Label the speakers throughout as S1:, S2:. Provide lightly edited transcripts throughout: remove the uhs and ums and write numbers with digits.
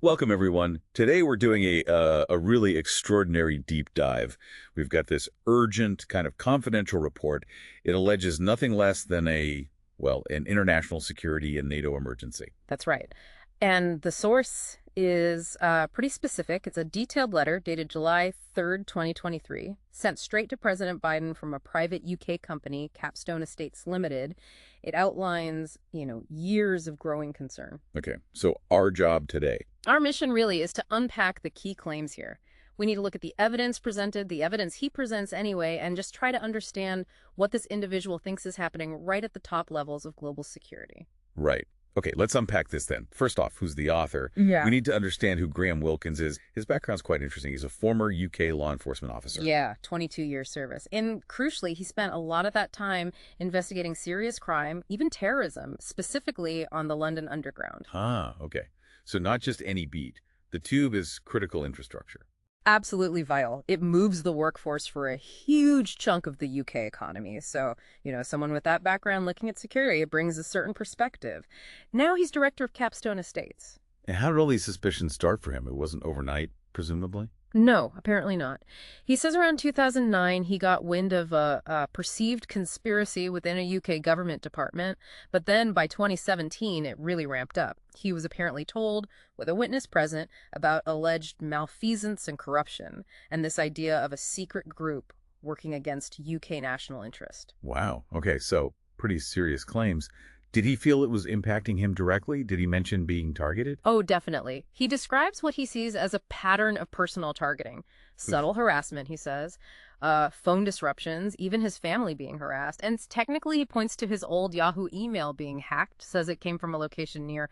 S1: Welcome, everyone. Today we're doing a really extraordinary deep dive. We've got this urgent, kind of confidential report. It alleges nothing less than an international security and NATO emergency.
S2: That's right. And the source is pretty specific. It's a detailed letter dated July 3rd, 2023, sent straight to President Biden from a private UK company, Capstone Estates Limited. It outlines, years of growing concern.
S1: Okay, so our job today.
S2: Our mission really is to unpack the key claims here. We need to look at the evidence presented, the evidence he presents anyway, and just try to understand what this individual thinks is happening right at the top levels of global security.
S1: Right. Okay, let's unpack this then. First off, who's the author?
S2: Yeah.
S1: We need to understand who Graham Wilkins is. His background's quite interesting. He's a former UK law enforcement officer.
S2: Yeah, 22-year service. And crucially, he spent a lot of that time investigating serious crime, even terrorism, specifically on the London Underground.
S1: Ah, okay. So not just any beat. The tube is critical infrastructure.
S2: Absolutely vital. It moves the workforce for a huge chunk of the UK economy. So, someone with that background looking at security, it brings a certain perspective. Now he's director of Capstone Estates.
S1: And how did all these suspicions start for him? It wasn't overnight, presumably?
S2: No, apparently not. He says around 2009 he got wind of a perceived conspiracy within a UK government department, but then by 2017 it really ramped up. He was apparently told, with a witness present, about alleged malfeasance and corruption, and this idea of a secret group working against UK national interest.
S1: Wow. Okay, so pretty serious claims. Did he feel it was impacting him directly? Did he mention being targeted?
S2: Oh, definitely. He describes what he sees as a pattern of personal targeting. Subtle harassment, he says, phone disruptions, even his family being harassed. And technically, he points to his old Yahoo email being hacked, says it came from a location near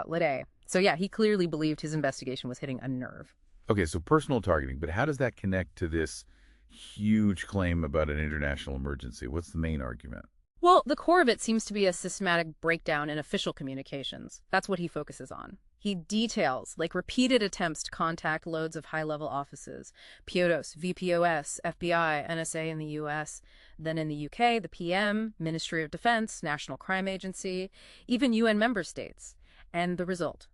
S2: Lille. So yeah, he clearly believed his investigation was hitting a nerve.
S1: Okay, so personal targeting, but how does that connect to this huge claim about an international emergency? What's the main argument?
S2: Well, the core of it seems to be a systematic breakdown in official communications. That's what he focuses on. He details, like repeated attempts to contact loads of high-level offices, POTUS, VPOS, FBI, NSA in the US, then in the UK, the PM, Ministry of Defense, National Crime Agency, even UN member states. And the result?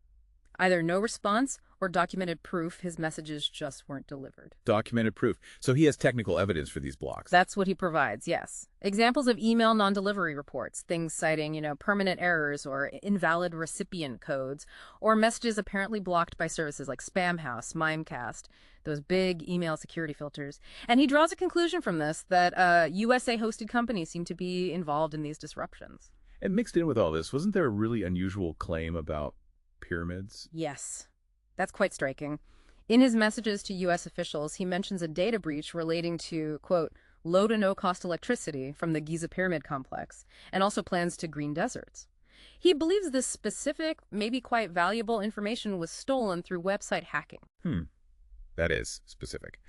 S2: Either no response or documented proof his messages just weren't delivered.
S1: Documented proof. So he has technical evidence for these blocks.
S2: That's what he provides, yes. Examples of email non-delivery reports, things citing, permanent errors or invalid recipient codes, or messages apparently blocked by services like Spamhaus, Mimecast, those big email security filters. And he draws a conclusion from this that USA-hosted companies seem to be involved in these disruptions.
S1: And mixed in with all this, wasn't there a really unusual claim about pyramids?
S2: Yes. That's quite striking. In his messages to U.S. officials, he mentions a data breach relating to, quote, low to no-cost electricity from the Giza Pyramid complex, and also plans to green deserts. He believes this specific, maybe quite valuable information was stolen through website hacking.
S1: That is specific.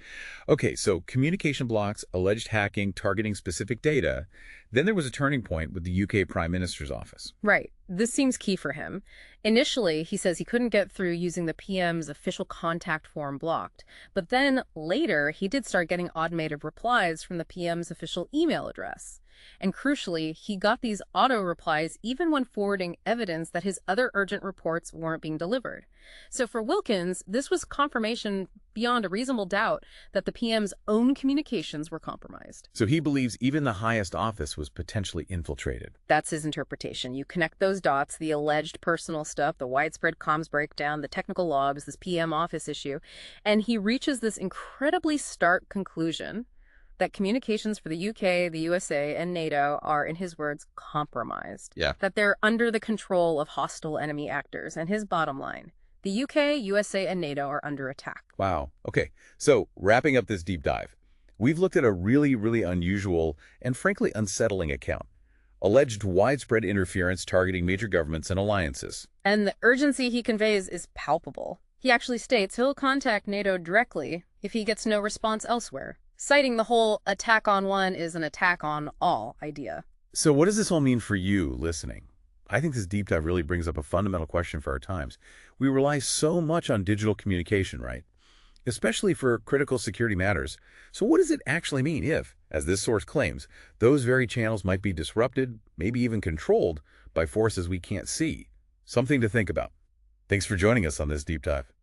S1: Okay, so communication blocks, alleged hacking, targeting specific data. Then there was a turning point with the UK Prime Minister's office.
S2: Right. This seems key for him. Initially, he says he couldn't get through using the PM's official contact form blocked. But then later, he did start getting automated replies from the PM's official email address. And crucially, he got these auto replies even when forwarding evidence that his other urgent reports weren't being delivered. So for Wilkins, this was confirmation beyond a reasonable doubt that the PM's own communications were compromised.
S1: So he believes even the highest office was potentially infiltrated.
S2: That's his interpretation. You connect those dots, the alleged personal stuff, the widespread comms breakdown, the technical logs, this PM office issue, and he reaches this incredibly stark conclusion that communications for the UK, the USA, and NATO are, in his words, compromised.
S1: Yeah.
S2: That they're under the control of hostile enemy actors. And his bottom line, the UK, USA, and NATO are under attack.
S1: Wow. Okay, so wrapping up this deep dive, we've looked at a really, really unusual and frankly unsettling account. Alleged widespread interference targeting major governments and alliances.
S2: And the urgency he conveys is palpable. He actually states he'll contact NATO directly if he gets no response elsewhere, citing the whole attack on one is an attack on all idea.
S1: So what does this all mean for you listening? I think this deep dive really brings up a fundamental question for our times. We rely so much on digital communication, right? Especially for critical security matters. So what does it actually mean if, as this source claims, those very channels might be disrupted, maybe even controlled, by forces we can't see? Something to think about. Thanks for joining us on this deep dive.